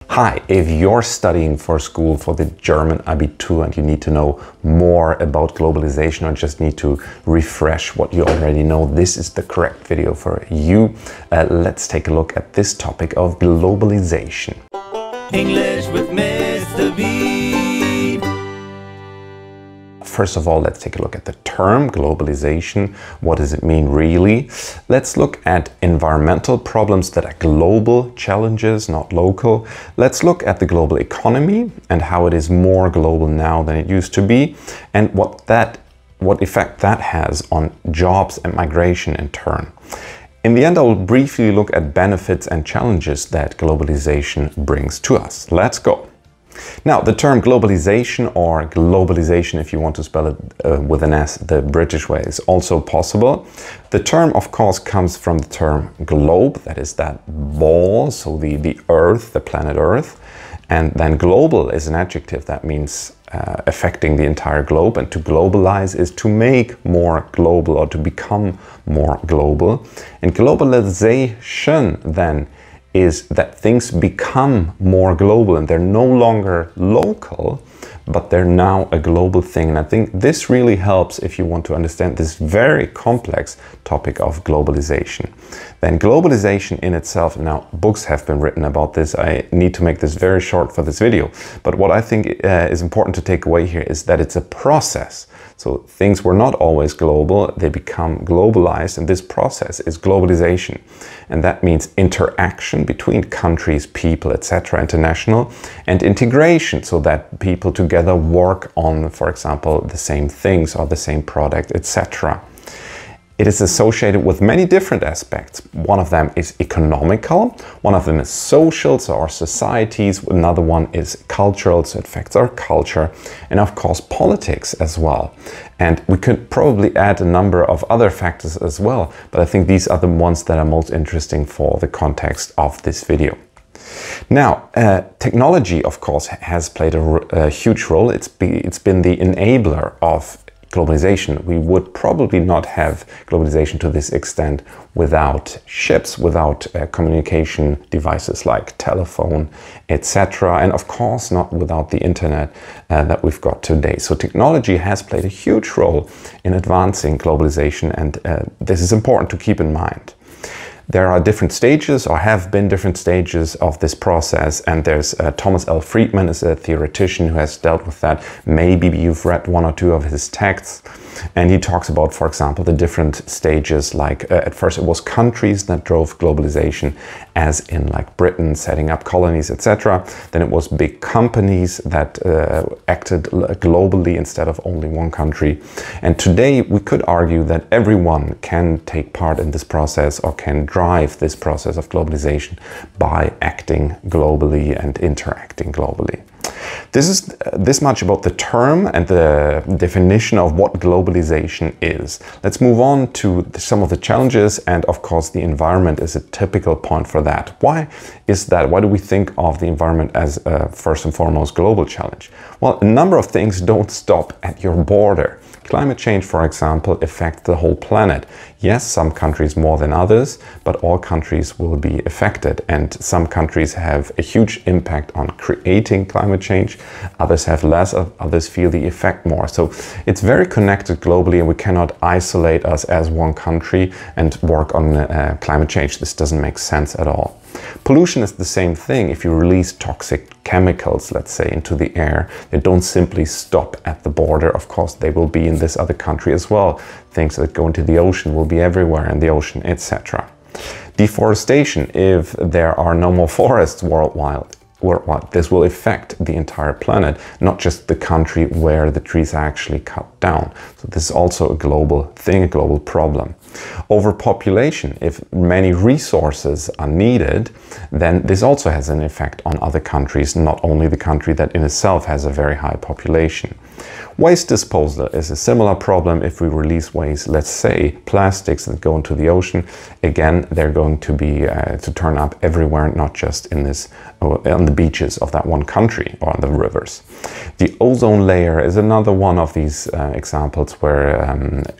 Hi, if you're studying for school for the German Abitur and you need to know more about globalization or just need to refresh what you already know, this is the correct video for you. Let's take a look at this topic of globalization. English with Mr. B. First of all, let's take a look at the term globalization. What does it mean really? Let's look at environmental problems that are global challenges, not local. Let's look at the global economy and how it is more global now than it used to be, and what effect that has on jobs and migration in turn. In the end, I will briefly look at benefits and challenges that globalization brings to us. Let's go. Now, the term globalization, or globalization if you want to spell it with an S, the British way, is also possible. The term, of course, comes from the term globe, that is that ball, so the Earth, the planet Earth. And then global is an adjective that means affecting the entire globe, and to globalize is to make more global or to become more global. And globalization then is that things become more global and they're no longer local, but they're now a global thing. And I think this really helps if you want to understand this very complex topic of globalization. Then globalization in itself, now books have been written about this. I need to make this very short for this video. But what I think is important to take away here is that it's a process. So things were not always global, they become globalized, and this process is globalization. And that means interaction between countries, people, etc., international, and integration, so that people together work on, for example, the same things or the same product, etc. It is associated with many different aspects. One of them is economical, one of them is social, so our societies, another one is cultural, so it affects our culture, and of course politics as well. And we could probably add a number of other factors as well, but I think these are the ones that are most interesting for the context of this video. Now, technology, of course, has played a huge role. It's been the enabler of globalization. We would probably not have globalization to this extent without ships, without communication devices like telephone, etc. And of course not without the internet that we've got today. So technology has played a huge role in advancing globalization, and this is important to keep in mind. There are different stages, or have been different stages of this process, and there's Thomas L. Friedman is a theoretician who has dealt with that. Maybe you've read one or two of his texts, and he talks about, for example, the different stages, like at first it was countries that drove globalization, as in like Britain setting up colonies, etc. Then it was big companies that acted globally instead of only one country. And today we could argue that everyone can take part in this process or can drive this process of globalization by acting globally and interacting globally. This is this much about the term and the definition of what globalization is. Let's move on to some of the challenges, and of course the environment is a typical point for that. Why is that? Why do we think of the environment as a first and foremost global challenge? Well, a number of things don't stop at your border. Climate change, for example, affects the whole planet. Yes, some countries more than others, but all countries will be affected, and some countries have a huge impact on creating climate change, others have less, others feel the effect more. So it's very connected globally, and we cannot isolate us as one country and work on climate change. This doesn't make sense at all. Pollution is the same thing. If you release toxic chemicals, let's say, into the air, they don't simply stop at the border. Of course, they will be in this other country as well. Things that go into the ocean will be everywhere in the ocean, etc. Deforestation, if there are no more forests worldwide, this will affect the entire planet, not just the country where the trees are actually cut down. So this is also a global thing, a global problem. Overpopulation, if many resources are needed, then this also has an effect on other countries, not only the country that in itself has a very high population. Waste disposal is a similar problem. If we release waste, let's say plastics that go into the ocean, again, they're going to be to turn up everywhere, not just in on the beaches of that one country or on the rivers. The ozone layer is another one of these examples where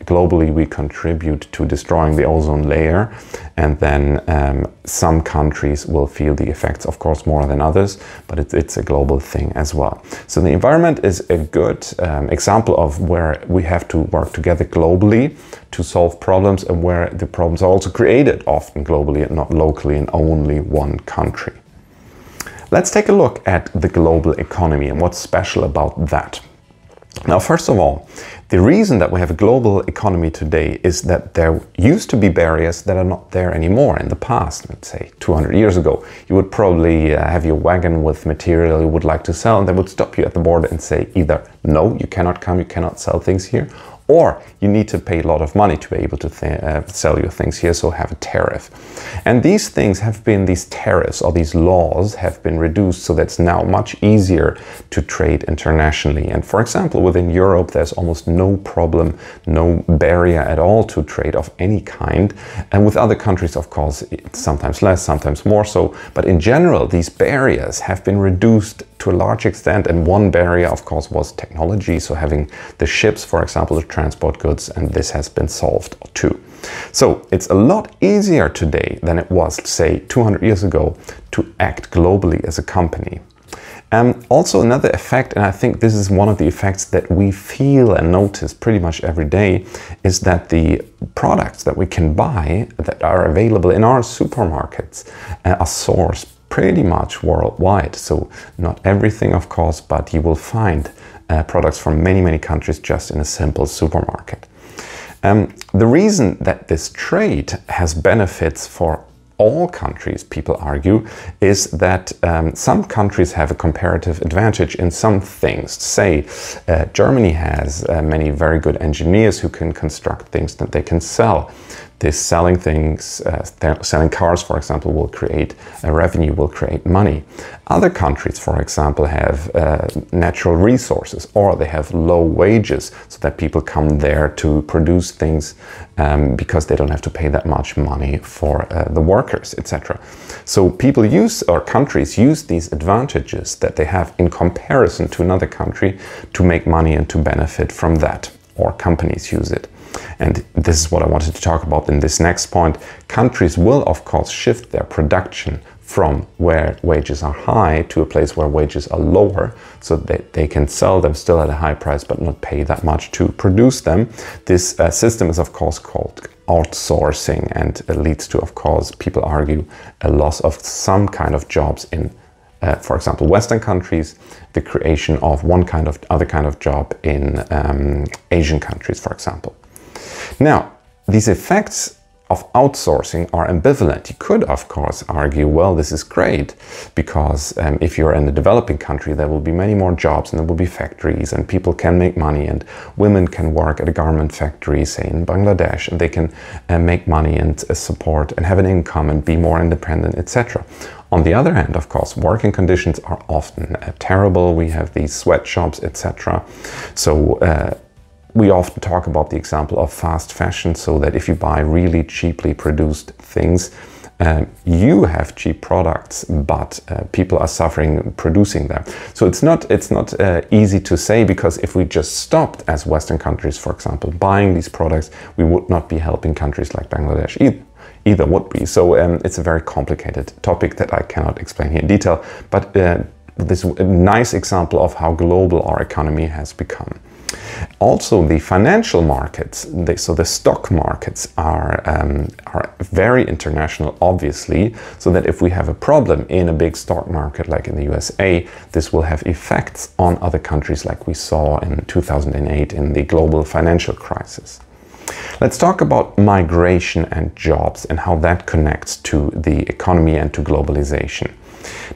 globally we contribute to destroying the ozone layer, and then some countries will feel the effects, of course, more than others, but it's a global thing as well. So the environment is a good example of where we have to work together globally to solve problems, and where the problems are also created often globally and not locally in only one country. Let's take a look at the global economy and what's special about that. Now, first of all, the reason that we have a global economy today is that there used to be barriers that are not there anymore. In the past, let's say 200 years ago, you would probably have your wagon with material you would like to sell, and they would stop you at the border and say either, no, you cannot come, you cannot sell things here, or you need to pay a lot of money to be able to sell your things here, so have a tariff. And these things have been, these tariffs or these laws have been reduced, so that's now much easier to trade internationally. And for example, within Europe, there's almost no problem, no barrier at all to trade of any kind. And with other countries, of course, it's sometimes less, sometimes more so. But in general, these barriers have been reduced to a large extent. And one barrier, of course, was technology. So having the ships, for example, to transport goods, and this has been solved too. So it's a lot easier today than it was, say, 200 years ago to act globally as a company. Also another effect, and I think this is one of the effects that we feel and notice pretty much every day, is that the products that we can buy that are available in our supermarkets are sourced pretty much worldwide. So not everything, of course, but you will find products from many, many countries just in a simple supermarket. The reason that this trade has benefits for all countries, people argue, is that some countries have a comparative advantage in some things. Say, Germany has many very good engineers who can construct things that they can sell. This selling things, selling cars, for example, will create a revenue, will create money. Other countries, for example, have natural resources, or they have low wages, so that people come there to produce things because they don't have to pay that much money for the workers, etc. So people use, or countries use, these advantages that they have in comparison to another country to make money and to benefit from that, or companies use it. And this is what I wanted to talk about in this next point. Countries will, of course, shift their production from where wages are high to a place where wages are lower, so that they can sell them still at a high price but not pay that much to produce them. This system is, of course, called outsourcing, and it leads to, of course, people argue, a loss of some kind of jobs in for example, Western countries, the creation of other kind of job in Asian countries, for example. Now, these effects of outsourcing are ambivalent. You could, of course, argue, well, this is great, because if you're in a developing country, there will be many more jobs, and there will be factories, and people can make money, and women can work at a garment factory, say in Bangladesh, and they can make money and support and have an income and be more independent, etc. On the other hand, of course, working conditions are often terrible. We have these sweatshops, etc. So we often talk about the example of fast fashion, so that if you buy really cheaply produced things, you have cheap products, but people are suffering producing them. So it's not easy to say, because if we just stopped as Western countries, for example, buying these products, we would not be helping countries like Bangladesh either would be. So it's a very complicated topic that I cannot explain here in detail, but this is a nice example of how global our economy has become. Also, the financial markets, so the stock markets are very international, obviously, so that if we have a problem in a big stock market like in the USA, this will have effects on other countries, like we saw in 2008 in the global financial crisis. Let's talk about migration and jobs and how that connects to the economy and to globalization.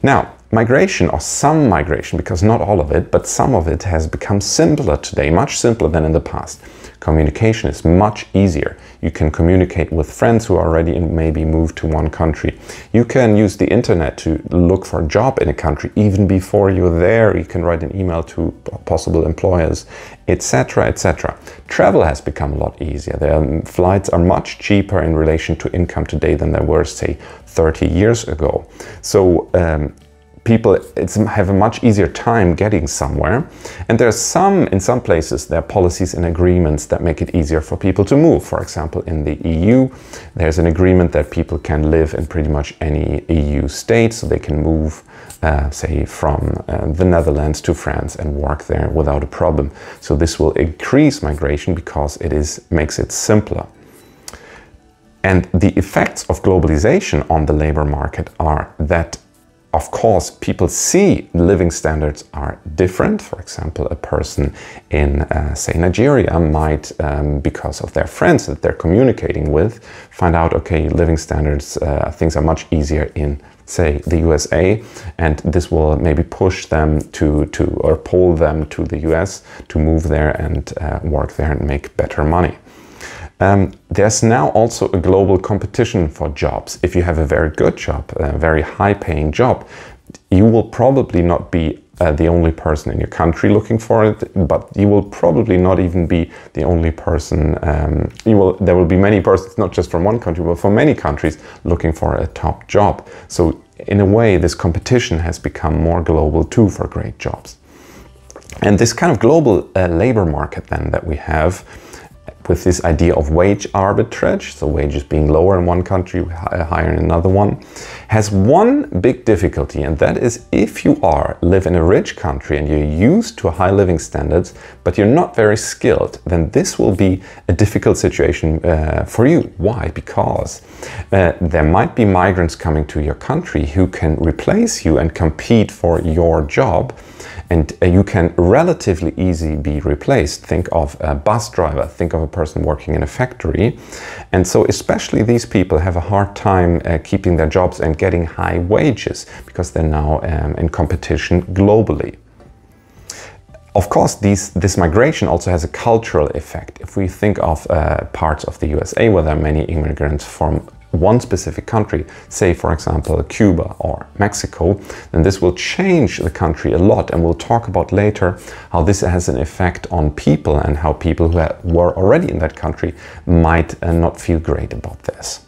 Now, migration, or some migration, because not all of it, but some of it has become simpler today, much simpler than in the past. Communication is much easier. You can communicate with friends who already maybe moved to one country. You can use the internet to look for a job in a country even before you're there. You can write an email to possible employers, etc., etc. Travel has become a lot easier. Flights are much cheaper in relation to income today than they were, say, 30 years ago. So people have a much easier time getting somewhere, and in some places there are policies and agreements that make it easier for people to move. For example, in the EU there's an agreement that people can live in pretty much any EU state, so they can move say from the Netherlands to France and work there without a problem. So this will increase migration because makes it simpler. And the effects of globalization on the labor market are that, of course, people see living standards are different. For example, a person in, say, Nigeria might, because of their friends that they're communicating with, find out, okay, living standards, things are much easier in, say, the USA, and this will maybe push them or pull them to the US to move there and work there and make better money. There's now also a global competition for jobs. If you have a very good job, a very high-paying job, you will probably not be the only person in your country looking for it, but you will probably not even be the only person. There will be many persons, not just from one country, but from many countries, looking for a top job. So in a way, this competition has become more global too for great jobs. And this kind of global labor market then that we have, with this idea of wage arbitrage, so wages being lower in one country, higher in another one, has one big difficulty, and that is if you live in a rich country and you're used to high living standards, but you're not very skilled, then this will be a difficult situation for you. Why? Because there might be migrants coming to your country who can replace you and compete for your job, and you can relatively easily be replaced. Think of a bus driver, think of a person working in a factory. And so especially these people have a hard time keeping their jobs and getting high wages because they're now in competition globally. Of course, this migration also has a cultural effect. If we think of parts of the USA where there are many immigrants from one specific country, say for example Cuba or Mexico, then this will change the country a lot, and we'll talk about later how this has an effect on people and how people who were already in that country might not feel great about this.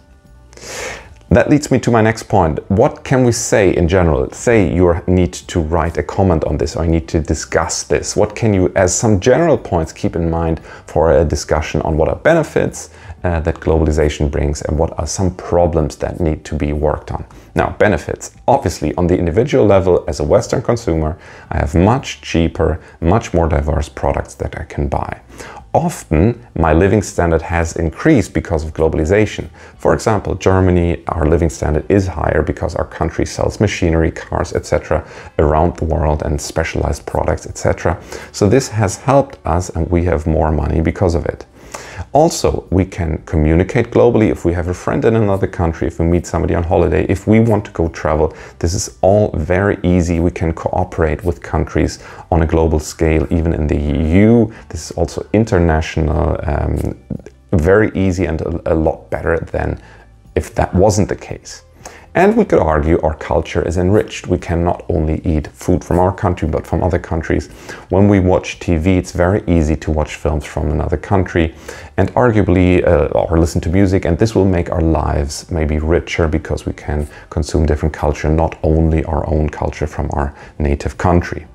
That leads me to my next point. What can we say in general? Say you need to write a comment on this or you need to discuss this. What can you, as some general points, keep in mind for a discussion on what are benefits that globalization brings and what are some problems that need to be worked on? Now, benefits. Obviously, on the individual level, as a Western consumer, I have much cheaper, much more diverse products that I can buy. Often, my living standard has increased because of globalization. For example, Germany, our living standard is higher because our country sells machinery, cars, etc. around the world and specialized products, etc. So this has helped us and we have more money because of it. Also, we can communicate globally. If we have a friend in another country, if we meet somebody on holiday, if we want to go travel, this is all very easy. We can cooperate with countries on a global scale, even in the EU. This is also international, very easy and a lot better than if that wasn't the case. And we could argue our culture is enriched. We can not only eat food from our country, but from other countries. When we watch TV, it's very easy to watch films from another country and arguably, or listen to music, and this will make our lives maybe richer because we can consume different culture, not only our own culture from our native country.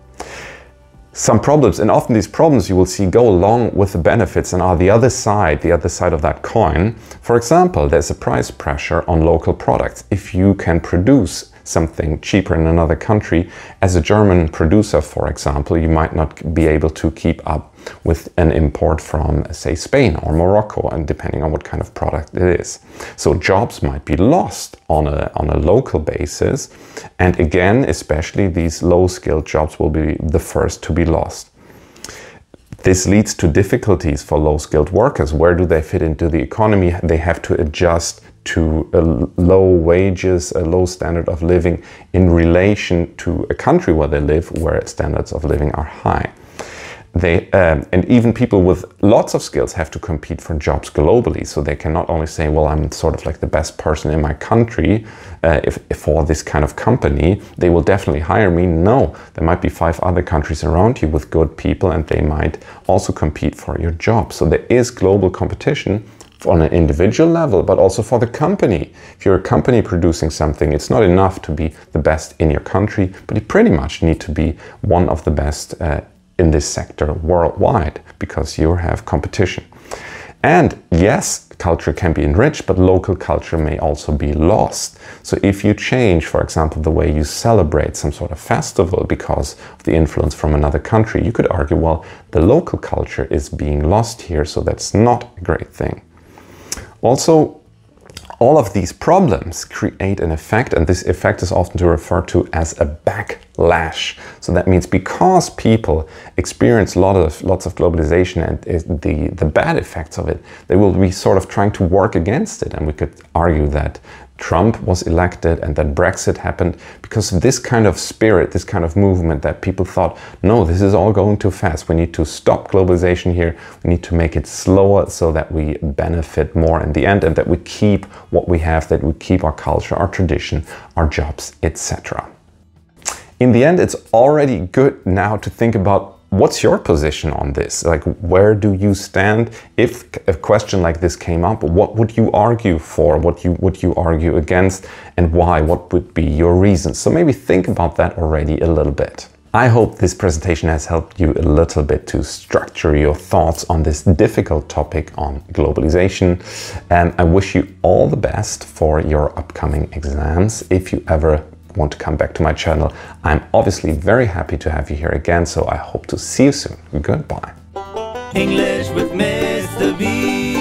Some problems, and often these problems you will see go along with the benefits and are the other side of that coin. For example, there's a price pressure on local products. If you can produce something cheaper in another country, as a German producer, for example, you might not be able to keep up with an import from, say, Spain or Morocco, and depending on what kind of product it is. So jobs might be lost on a local basis, and again, especially these low-skilled jobs will be the first to be lost. This leads to difficulties for low-skilled workers. Where do they fit into the economy? They have to adjust to low wages, a low standard of living in relation to a country where they live, where standards of living are high. And even people with lots of skills have to compete for jobs globally. So they can not only say, well, I'm sort of like the best person in my country if for this kind of company, they will definitely hire me. No, there might be 5 other countries around you with good people and they might also compete for your job. So there is global competition on an individual level, but also for the company. If you're a company producing something, it's not enough to be the best in your country, but you pretty much need to be one of the best in this sector worldwide, because you have competition. And yes, culture can be enriched, but local culture may also be lost. So if you change, for example, the way you celebrate some sort of festival because of the influence from another country, you could argue, well, the local culture is being lost here, so that's not a great thing. Also, all of these problems create an effect, and this effect is often referred to as a backlash. So that means because people experience lots of globalization and the bad effects of it, they will be sort of trying to work against it. And we could argue that Trump was elected and that Brexit happened because of this kind of spirit, this kind of movement that people thought, no, this is all going too fast. We need to stop globalization here. We need to make it slower so that we benefit more in the end and that we keep what we have, that we keep our culture, our tradition, our jobs, etc. In the end, it's already good now to think about what's your position on this? Like, where do you stand? If a question like this came up, what would you argue for? What would you argue against? And why? What would be your reasons? So maybe think about that already a little bit. I hope this presentation has helped you a little bit to structure your thoughts on this difficult topic on globalization. And I wish you all the best for your upcoming exams. If you ever want to come back to my channel, I'm obviously very happy to have you here again, so I hope to see you soon. Goodbye. English with Mr. B.